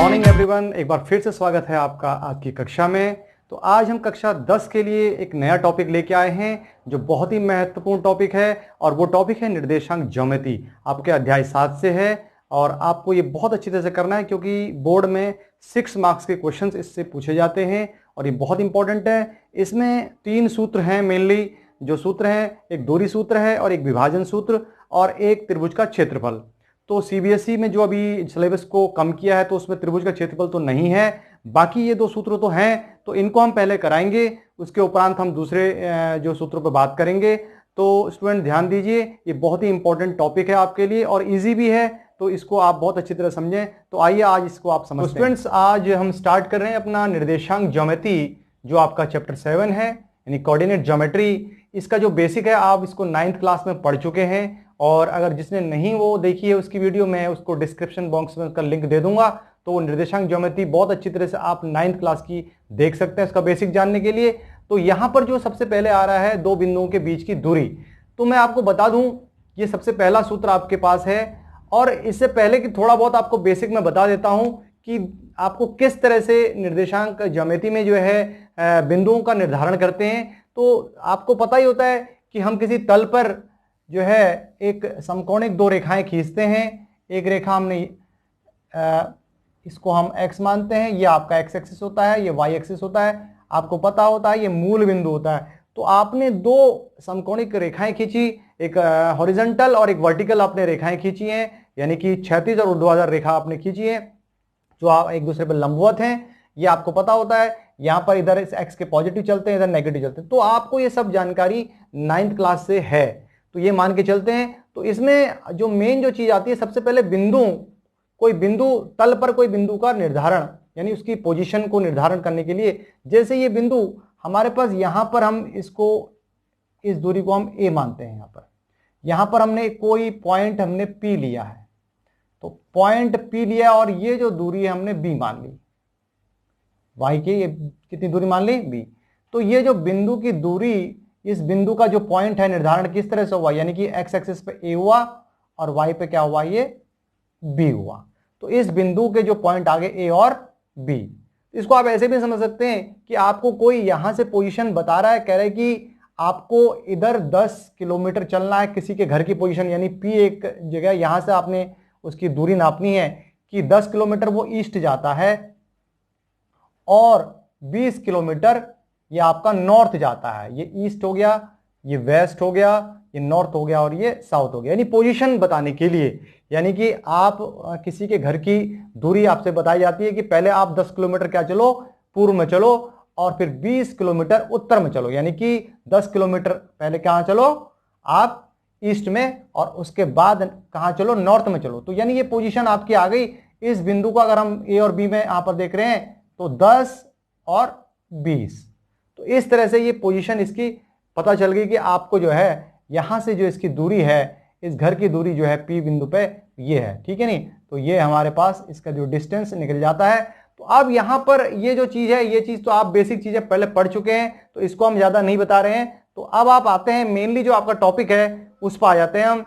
Morning everyone, एक बार फिर से स्वागत है आपका आज की कक्षा में। तो आज हम कक्षा 10 के लिए एक नया टॉपिक लेके आए हैं जो बहुत ही महत्वपूर्ण टॉपिक है और वो टॉपिक है निर्देशांक ज्योमेट्री। आपके अध्याय 7 से है और आपको ये बहुत अच्छी तरह से करना है क्योंकि बोर्ड में 6 मार्क्स के क्वेश्चंस इससे पूछे जाते हैं और ये बहुत इंपॉर्टेंट है। इसमें 3 सूत्र हैं मेनली। जो सूत्र हैं, एक दूरी सूत्र है और एक विभाजन सूत्र और एक त्रिभुज का क्षेत्रफल। तो सीबीएसई में जो अभी सिलेबस को कम किया है तो उसमें त्रिभुज का क्षेत्रफल तो नहीं है, बाकी ये 2 सूत्र तो हैं, तो इनको हम पहले कराएंगे, उसके उपरांत हम दूसरे जो सूत्रों पर बात करेंगे। तो स्टूडेंट ध्यान दीजिए, ये बहुत ही इंपॉर्टेंट टॉपिक है आपके लिए और इजी भी है, तो इसको आप बहुत अच्छी तरह समझें। तो आइए आज इसको आप समझते हैं। स्टूडेंट्स, आज हम स्टार्ट कर रहे हैं अपना निर्देशांक ज्योमेट्री, जो आपका चैप्टर 7 है यानी कोऑर्डिनेट ज्योमेट्री। इसका जो बेसिक है आप इसको 9th क्लास में पढ़ चुके हैं और अगर जिसने नहीं वो देखी है उसकी वीडियो, मैं उसको डिस्क्रिप्शन बॉक्स में उसका लिंक दे दूंगा। तो वो निर्देशांक ज्योमेट्री बहुत अच्छी तरह से आप 9th क्लास की देख सकते हैं इसका बेसिक जानने के लिए। तो यहां पर जो सबसे पहले आ रहा है 2 बिंदुओं के बीच की दूरी, तो मैं आपको बता दूं ये सबसे पहला सूत्र आपके पास है। और इससे पहले कि थोड़ा बहुत आपको बेसिक में बता देता हूं कि आपको किस तरह से निर्देशांक ज्योमेट्री में जो है बिंदुओं का निर्धारण करते हैं। तो आपको पता ही होता है कि हम किसी तल पर जो है एक समकोणिक 2 रेखाएं खींचते हैं। एक रेखा हमने इसको हम x मानते हैं, ये आपका x एक्सिस होता है, ये y एक्सिस होता है। आपको पता होता है ये मूल बिंदु होता है। तो आपने 2 समकोणिक रेखाएं खींची, एक हॉरिजॉन्टल और एक वर्टिकल आपने रेखाएं खींची हैं, यानी कि क्षैतिज और ऊर्ध्वाधर रेखा आपने खींची है जो आप एक दूसरे पर लंबवत हैं। ये आपको पता होता है, यहां पर इधर इस x के पॉजिटिव चलते हैं, इधर नेगेटिव चलते हैं। तो आपको ये सब जानकारी 9th क्लास से है, तो ये मान के चलते हैं। तो इसमें जो मेन जो चीज आती है, सबसे पहले बिंदु, कोई बिंदु तल पर कोई बिंदु का निर्धारण यानी उसकी पोजीशन को निर्धारण करने के लिए, जैसे ये बिंदु हमारे पास यहां पर, हम इसको इस दूरी को हम a मानते हैं। यहां पर हमने कोई पॉइंट हमने p लिया है, तो पॉइंट p लिया और ये जो दूरी है हमने b मान ली, y की ये कितनी दूरी मान ली, b। तो ये जो बिंदु की दूरी, इस बिंदु का जो पॉइंट है निर्धारण किस तरह से हुआ, यानी कि x एक्सिस पे a हुआ और y पे क्या हुआ, ये b हुआ। तो इस बिंदु के जो पॉइंट आ गए a और b। इसको आप ऐसे भी समझ सकते हैं कि आपको कोई यहां से पोजीशन बता रहा है, कह रहा है कि आपको इधर 10 किलोमीटर चलना है किसी के घर की पोजीशन, यानी p एक जगह, यहां से आपने उसकी दूरी नापनी है कि 10 किलोमीटर वो ईस्ट जाता है और 20 किलोमीटर ये आपका नॉर्थ जाता है। ये ईस्ट हो गया, ये वेस्ट हो गया, ये नॉर्थ हो गया और ये साउथ हो गया, यानी पोजीशन बताने के लिए। यानी कि आप किसी के घर की दूरी आपसे बताई जाती है कि पहले आप 10 किलोमीटर क्या चलो, पूर्व में चलो, और फिर 20 किलोमीटर उत्तर में चलो, यानी कि 10 किलोमीटर पहले कहां चलो आप, ईस्ट में, और उसके बाद कहां चलो, नॉर्थ में चलो। तो यानी ये पोजीशन आपकी आ गई। इस बिंदु को अगर हम ए और बी में यहां पर देख रहे हैं तो 10 और 20, तो इस तरह से ये पोजीशन इसकी पता चल गई कि आपको जो है यहां से जो इसकी दूरी है, इस घर की दूरी जो है पी बिंदु पे ये है, ठीक है नहीं। तो ये हमारे पास इसका जो डिस्टेंस निकल जाता है। तो अब यहां पर ये जो चीज है, ये चीज तो आप बेसिक चीजें पहले पढ़ चुके हैं, तो इसको हम ज्यादा नहीं बता रहे हैं। तो अब आप आते हैं मेनली जो आपका टॉपिक है उस पर आ जाते हैं हम।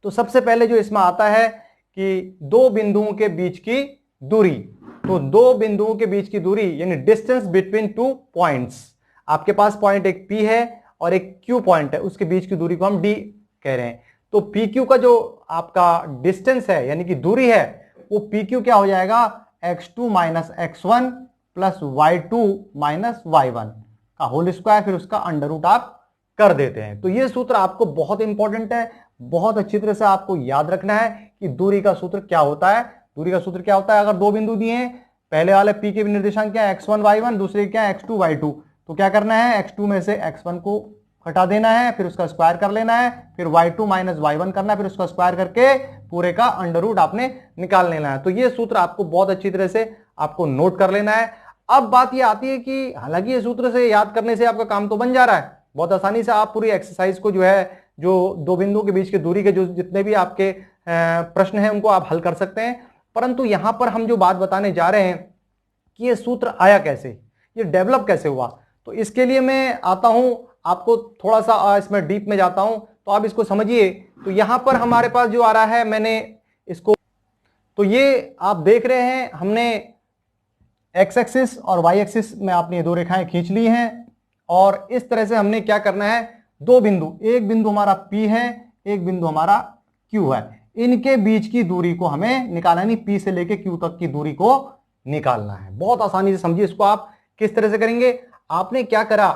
तो सबसे पहले जो इसमें आता है कि 2 बिंदुओं के बीच की दूरी। तो 2 बिंदुओं के बीच की दूरी यानी डिस्टेंस बिटवीन 2 पॉइंट्स। आपके पास पॉइंट एक P है और एक Q पॉइंट है, उसके बीच की दूरी को हम D कह रहे हैं। तो PQ का जो आपका डिस्टेंस है यानी कि दूरी है, वो PQ क्या हो जाएगा, x2 minus x1 plus y2 minus y1 का होल स्क्वायर, फिर उसका अंडर रूट आप कर देते हैं। तो ये सूत्र आपको बहुत इंपॉर्टेंट है, बहुत अच्छी तरह से आपको याद रखना है कि दूरी का सूत्र क्या होता है। दूरी का सूत्र क्या होता है, अगर 2 बिंदु दिए हैं, पहले वाले p के निर्देशांक क्या है, x1 y1, दूसरे क्या है x2 y2, तो क्या करना है, x2 में से x1 को हटा देना है, फिर उसका स्क्वायर कर लेना है, फिर y2 माइनस y1 करना है, फिर उसका स्क्वायर करके पूरे का अंडर रूट आपने निकाल लेना है। तो ये सूत्र आपको बहुत अच्छी तरह से आपको नोट कर लेना है। अब बात ये आती है कि हालांकि ये सूत्र से याद करने से आपका काम तो बन जा रहा है, बहुत आसानी से आप पूरी एक्सरसाइज को जो है, जो 2 बिंदुओं के बीच की दूरी के जो जितने भी आपके प्रश्न हैं उनको आप हल कर सकते हैं। परंतु यहां पर हम जो बात बताने जा रहे हैं कि ये सूत्र आया कैसे, ये डेवलप कैसे हुआ, तो इसके लिए मैं आता हूं, आपको थोड़ा सा इसमें डीप में जाता हूं, तो आप इसको समझिए। तो यहां पर हमारे पास जो आ रहा है, मैंने इसको तो ये आप देख रहे हैं हमने एक्स एक्सिस और वाई एक्सिस में आपने ये दो रेखाएं खींच ली हैं और इस तरह से हमने क्या करना है, दो बिंदु, एक बिंदु हमारा P है, एक बिंदु हमारा Q है, इनके बीच की दूरी को हमें निकालना है, P से लेके Q तक की दूरी को निकालना है। बहुत आसानी से समझिए इसको। आप किस तरह से करेंगे, आपने क्या करा,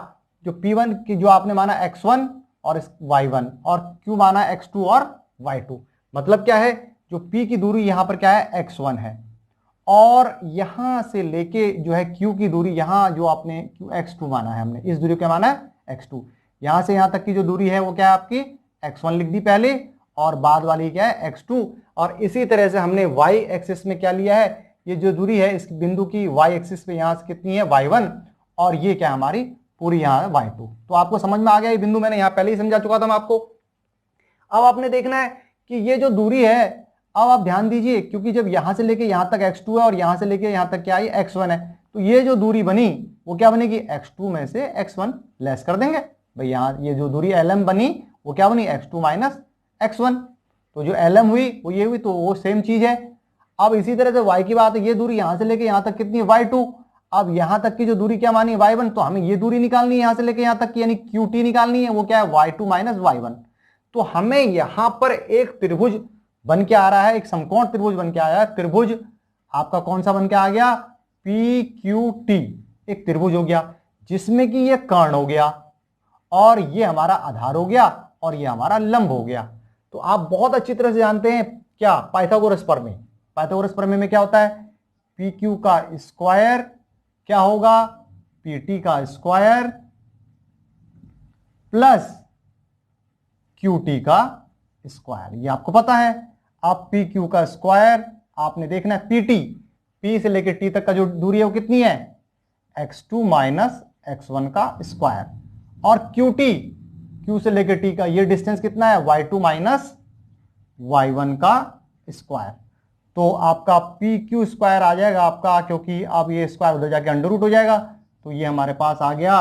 जो P1 की जो आपने माना x1 और y1 और Q माना x2 और y2, मतलब क्या है, जो P की दूरी यहां पर क्या है x1 है और यहां से लेके जो है Q की दूरी, यहां जो आपने x2 माना है, हमने इस दूरी को क्या माना है x2, यहां से यहां तक की जो दूरी है वो क्या है आपकी x1 लिख दी पहले और बाद वाली क्या है x2। और इसी तरह से हमने y एक्सिस में क्या लिया है, ये जो दूरी है इस बिंदु की y एक्सिस पे यहां से कितनी है y1 और ये क्या हमारी पूरी यहां है y2। तो आपको समझ में आ गया, ये बिंदु मैंने यहां पहले ही समझा चुका था मैं आपको। अब आपने देखना है कि ये जो दूरी है, अब आप ध्यान दीजिए, क्योंकि जब यहां से लेके यहां तक x2 है और यहां से लेके यहां तक क्या है x1 है, तो ये जो दूरी बनी वो क्या बनेगी, x2 में से x1 लेस कर देंगे भाई। यहां ये जो दूरी lm बनी वो क्या बनी, x2 माइनस x1, तो जो lm हुई वो ये हुई, तो वो सेम चीज है। अब इसी तरह से y की बात है, ये दूरी यहां से लेके यहां तक कितनी है y2, अब यहां तक की जो दूरी क्या मानी है y1, तो हमें ये दूरी निकालनी है यहां से लेके यहां तक की, यानी qt निकालनी है, वो क्या है y2 माइनस y1। तो हमें यहां पर एक त्रिभुज बन के आ रहा है, एक समकोण त्रिभुज बन के आया है। त्रिभुज आपका कौन सा बन के आ गया, PQT, एक त्रिभुज हो गया जिसमें कि ये कर्ण हो गया और ये हमारा आधार हो गया और ये हमारा लंब हो गया। तो आप बहुत अच्छी तरह से जानते हैं क्या, पाइथागोरस प्रमेय, पाइथागोरस प्रमेय में क्या होता है, PQ का स्क्वायर क्या होगा, PT का स्क्वायर प्लस QT का स्क्वायर, ये आपको पता है। आप PQ का स्क्वायर आपने देखना है, PT, P से लेकर T तक का जो दूरी है वो कितनी है, x2 माइनस x1 का स्क्वायर, और QT, Q से लेकर T का ये डिस्टेंस कितना है, y2 माइनस y1 का स्क्वायर। तो आपका PQ स्क्वायर आ जाएगा आपका, क्योंकि अब ये स्क्वायर उधर जाके अंडर रूट हो जाएगा, तो ये हमारे पास आ गया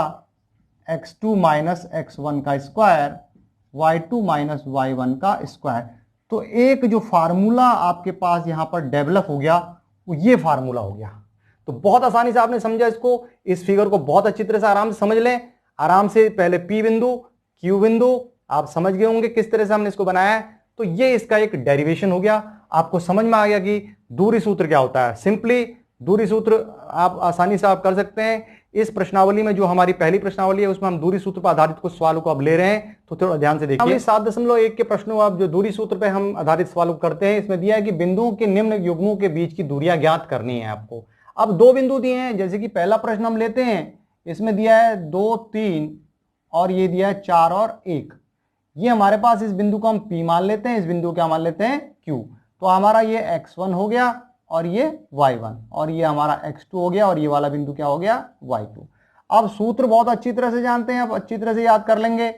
x2 माइनस x1 का स्क्वायर, y2 माइनस y1 का स्क्वायर। तो एक जो फार्मूला आपके पास यहां पर डेवलप हो गया वो ये फार्मूला हो गया। तो बहुत आसानी से आपने समझा इसको, इस फिगर को बहुत अच्छी तरह से आराम से समझ लें, आराम से। पहले P बिंदु, Q बिंदु आप समझ गए होंगे किस तरह से हमने इसको बनाया है। तो ये इसका एक डेरिवेशन हो गया, आपको समझ में आ गया कि दूरी सूत्र क्या होता है। सिंपली दूरी सूत्र आप आसानी से आप कर सकते हैं। इस प्रश्नावली में जो हमारी पहली प्रश्नावली है उसमें हम दूरी सूत्र पर आधारित कुछ सवालों को अब ले रहे हैं, तो थोड़ा ध्यान से देखिए। 7.1 के प्रश्नों अब जो दूरी सूत्र पे हम आधारित सवालों को करते हैं, इसमें दिया है कि बिंदुओं के निम्न युग्मों के बीच की दूरियां ज्ञात करनी है आपको। अब दो बिंदु दिए हैं, जैसे कि पहला प्रश्न हम लेते हैं, इसमें दिया है 2, 3 और ये दिया है 4 और 1। ये हमारे पास इस बिंदु को हम P मान लेते हैं, इस बिंदु क्या मान लेते हैं Q। तो हमारा ये x1 हो गया और ये y1 और ये हमारा x2 हो गया और ये वाला बिंदु क्या हो गया, y2। अब सूत्र बहुत अच्छी तरह से जानते हैं, अब अच्छी तरह से याद कर लेंगे।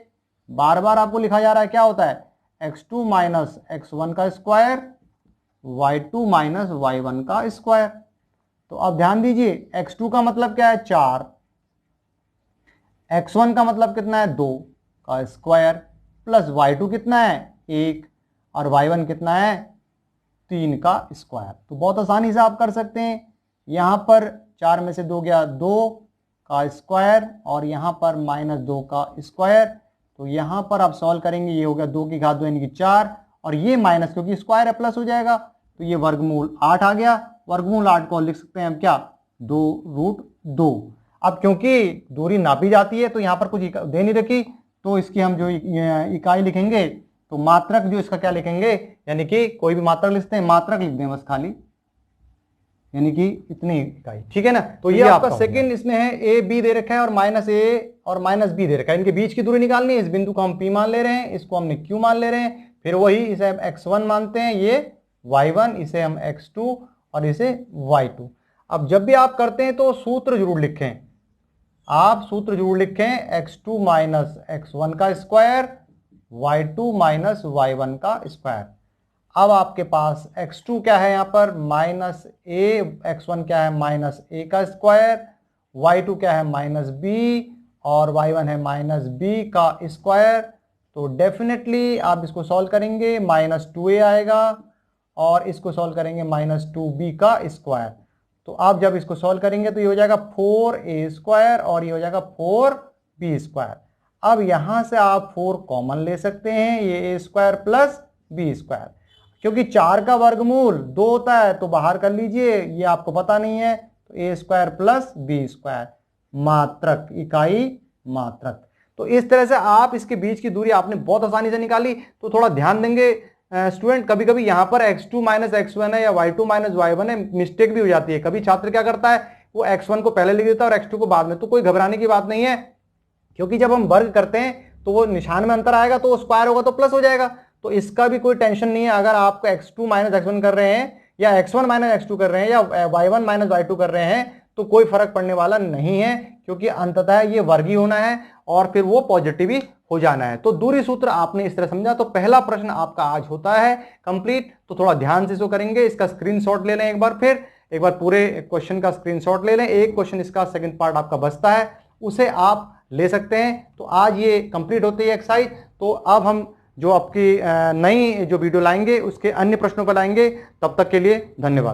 बार बार आपको लिखा जा रहा है, क्या होता है x2 माइनस x1 का स्क्वायर, y2 माइनस y1 का स्क्वायर। तो अब ध्यान दीजिए, x2 का मतलब क्या है 4, x1 का मतलब कितना है 2 का स्क्वायर, प्लस y2 कितना है 1 और y1 कितना है 3 का स्क्वायर। तो बहुत आसानी से आप कर सकते हैं, यहां पर 4 में से 2 गया 2 का स्क्वायर और यहां पर -2 का स्क्वायर। तो यहां पर आप सॉल्व करेंगे, ये हो गया 2 की घात 2 यानी कि 4 और ये माइनस, क्योंकि स्क्वायर है प्लस हो जाएगा, तो ये वर्गमूल 8 आ गया। वर्गमूल 8 को लिख सकते हैं हम क्या, 2√2। अब क्योंकि दूरी नापी जाती है तो यहां पर कुछ दे नहीं रखी, तो इसकी हम जो इकाई लिखेंगे तो मात्रक जो इसका क्या लिखेंगे, यानी कि कोई भी मात्रक लिखते हैं, मात्रक लिख दें बस खाली, यानी कि इतनी इकाई, ठीक है ना। तो ये आपका सेकंड इसमें है, ए बी दे रखा है और -a और -b दे रखा है, इनके बीच की दूरी निकालनी है। इस बिंदु को हम P मान ले रहे हैं, इसको हमने Q मान ले रहे हैं, फिर वही इसे हम x1 मानते हैं, ये y1, इसे हम x2 और इसे y2। अब जब भी आप करते हैं तो सूत्र जरूर लिखें, आप सूत्र जरूर लिखें, x2 माइनस x1 का स्क्वायर, y2 माइनस y1 का स्क्वायर। अब आपके पास x2 क्या है, यहां पर -a, x1 क्या है -a का स्क्वायर, y2 क्या है -b और y1 है -b का स्क्वायर। तो डेफिनेटली आप इसको सॉल्व करेंगे, -2a आएगा और इसको सॉल्व करेंगे -2b का स्क्वायर। तो आप जब इसको सॉल्व करेंगे तो ये हो जाएगा 4a² और ये हो जाएगा 4b²। अब यहां से आप 4 कॉमन ले सकते हैं, ये a² प्लस b², क्योंकि 4 का वर्गमूल 2 होता है तो बाहर कर लीजिए, ये आपको पता नहीं है, तो a² प्लस b², मात्रक, इकाई मात्रक। तो इस तरह से आप इसके बीच की दूरी आपने बहुत आसानी से निकाली। तो थोड़ा ध्यान देंगे स्टूडेंट, कभी कभी यहां पर x2 माइनस x1 है या y2 माइनस y1 है, मिस्टेक भी हो जाती है। कभी छात्र क्या करता है, वो x1 को पहले लिख देता है और x2 को बाद में। तो कोई घबराने की बात नहीं है, क्योंकि जब हम वर्ग करते हैं तो वो निशान में अंतर आएगा, तो वो स्क्वायर होगा तो प्लस हो जाएगा। तो इसका भी कोई टेंशन नहीं है। अगर आपको x2 माइनस x1 कर रहे हैं या x1 माइनस x2 कर रहे हैं या y1 माइनस y2 कर रहे हैं, तो कोई फर्क पड़ने वाला नहीं है, क्योंकि अंततः ये वर्ग ही होना है और फिर वो पॉजिटिव ही हो जाना है। तो दूरी सूत्र आपने इस तरह समझा। तो पहला प्रश्न आपका आज होता है कंप्लीट। तो थोड़ा ध्यान से इसको करेंगे, इसका स्क्रीनशॉट ले लें एक बार पूरे क्वेश्चन का स्क्रीनशॉट ले लें। एक क्वेश्चन इसका सेकंड पार्ट आपका बचता है, उसे आप ले सकते हैं। तो आज ये कंप्लीट होती है एक्सरसाइज। तो अब हम जो आपकी नई जो वीडियो लाएंगे उसके अन्य प्रश्नों पर लाएंगे। तब तक के लिए धन्यवाद।